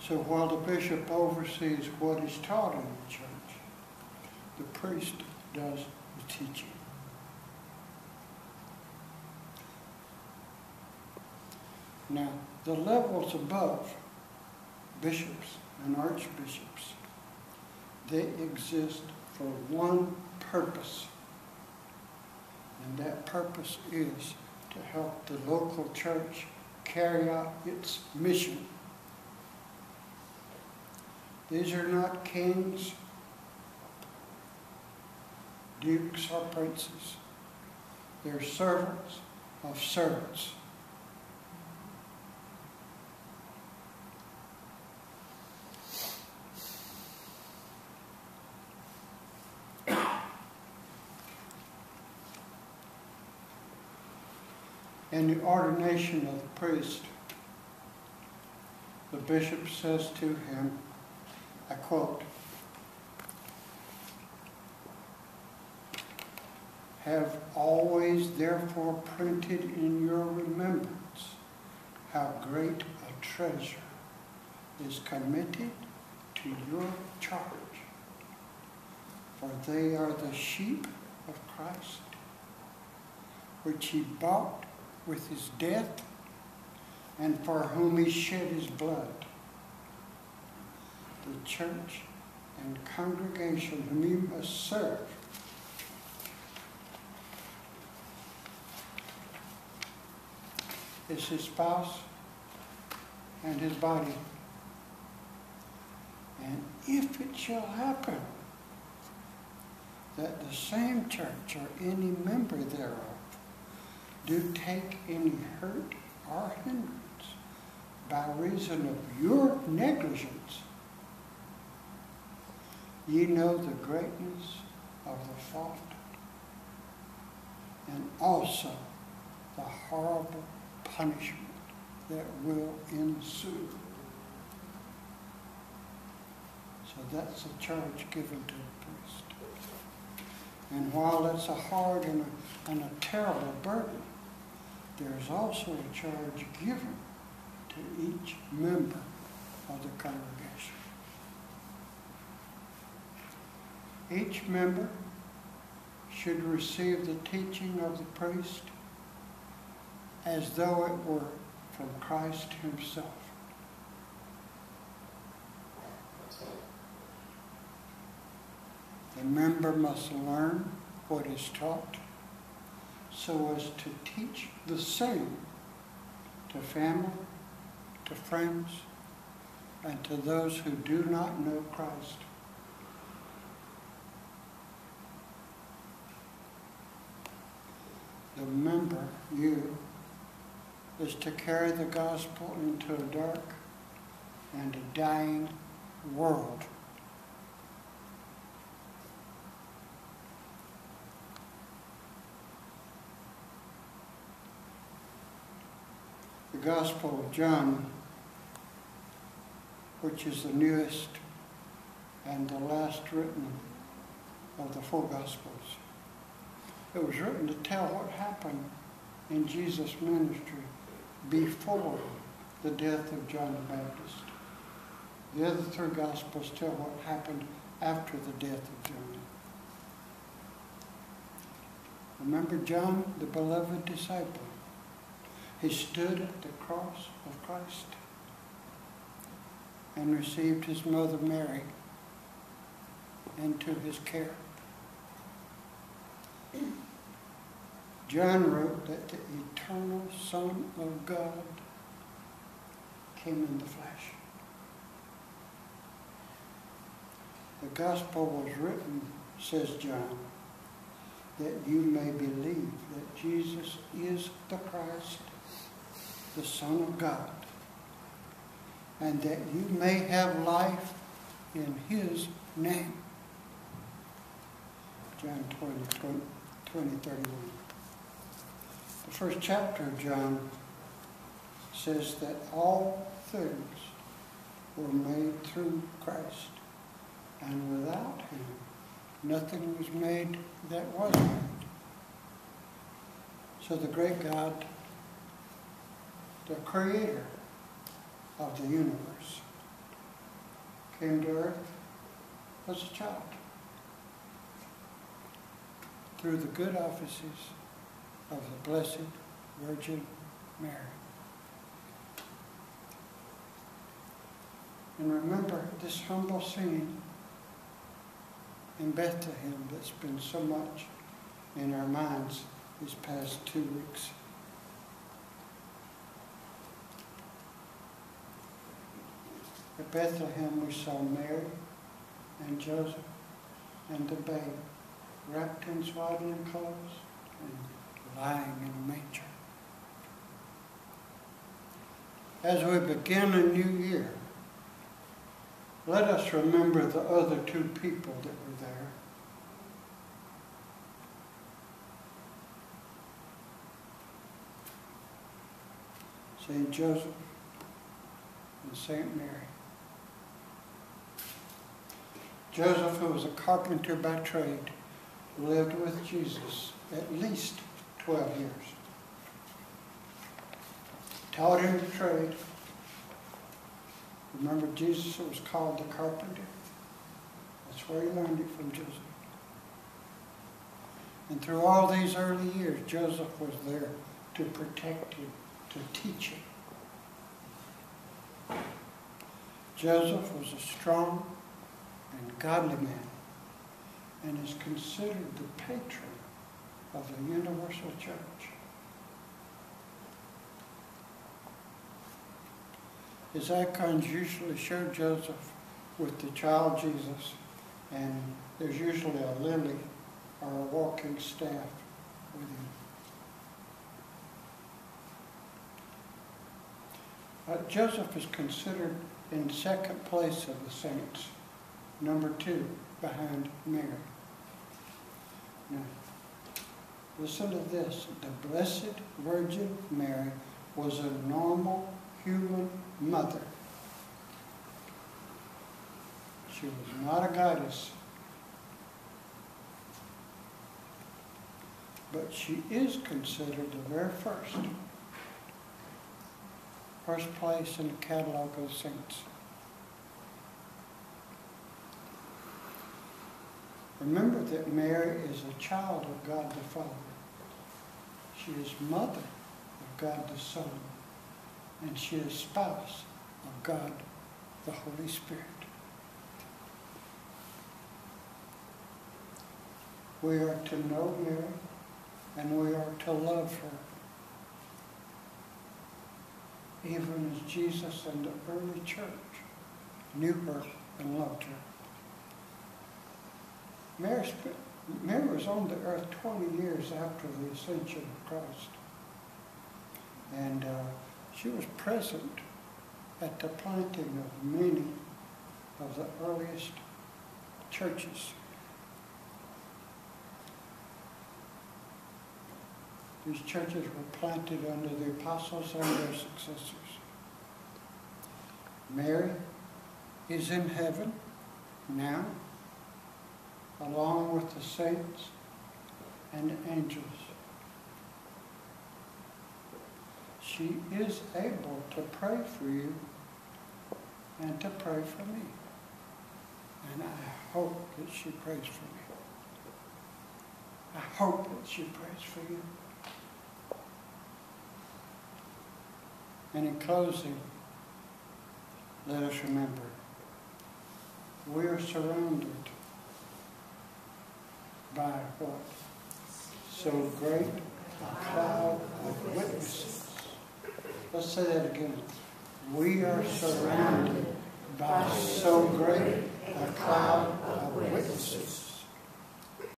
So while the bishop oversees what is taught in the church, the priest does the teaching. Now, the levels above bishops and archbishops, they exist for one purpose. And that purpose is to help the local church carry out its mission. These are not kings, dukes, or princes. They're servants of servants. In the ordination of the priest, the bishop says to him, I quote, "Have always therefore printed in your remembrance how great a treasure is committed to your charge, for they are the sheep of Christ, which he bought with his death, and for whom he shed his blood. The church and congregation whom you must serve is his spouse and his body. And if it shall happen that the same church or any member thereof do take any hurt or hindrance by reason of your negligence, ye know the greatness of the fault, and also the horrible punishment that will ensue." So that's a charge given to the priest. And while it's a hard and a terrible burden, there's also a charge given to each member of the congregation. Each member should receive the teaching of the priest as though it were from Christ himself. The member must learn what is taught so as to teach the same to family, to friends, and to those who do not know Christ. The member, you, is to carry the gospel into a dark and a dying world. The Gospel of John, which is the newest and the last written of the four Gospels. It was written to tell what happened in Jesus' ministry before the death of John the Baptist. The other three Gospels tell what happened after the death of John. Remember John, the beloved disciple? He stood at the cross of Christ and received his mother Mary into his care. John wrote that the eternal Son of God came in the flesh. The gospel was written, says John, that you may believe that Jesus is the Christ, the Son of God, and that you may have life in his name. John 20:31. The first chapter of John says that all things were made through Christ, and without him nothing was made that was made. So the great God, the creator of the universe, came to earth was a child. Through the good offices of the Blessed Virgin Mary. And remember this humble scene in Bethlehem that's been so much in our minds these past 2 weeks. At Bethlehem we saw Mary and Joseph and the babe wrapped in swaddling clothes and lying in a manger. As we begin a new year, let us remember the other 2 people that were there. St. Joseph and St. Mary. Joseph, who was a carpenter by trade, lived with Jesus at least 12 years. Taught him the trade. Remember, Jesus was called the carpenter. That's where he learned it from Joseph. And through all these early years, Joseph was there to protect him, to teach him. Joseph was a strong and godly man, and is considered the patron of the universal church. His icons usually show Joseph with the child Jesus, and there's usually a lily or a walking staff with him. Joseph is considered in second place of the saints, number 2 behind Mary. Now, listen to this. The Blessed Virgin Mary was a normal human mother. She was not a goddess, but she is considered the very first place in the catalog of saints. Remember that Mary is a child of God the Father. She is mother of God the Son. And she is spouse of God the Holy Spirit. We are to know Mary, and we are to love her, even as Jesus and the early church knew her and loved her. Mary was on the earth 20 years after the ascension of Christ. And she was present at the planting of many of the earliest churches. These churches were planted under the apostles and their successors. Mary is in heaven now, along with the saints and the angels. She is able to pray for you and to pray for me. And I hope that she prays for me. I hope that she prays for you. And in closing, let us remember, we are surrounded by what? So great a cloud of witnesses. Let's say that again. We are surrounded by so great a cloud of witnesses.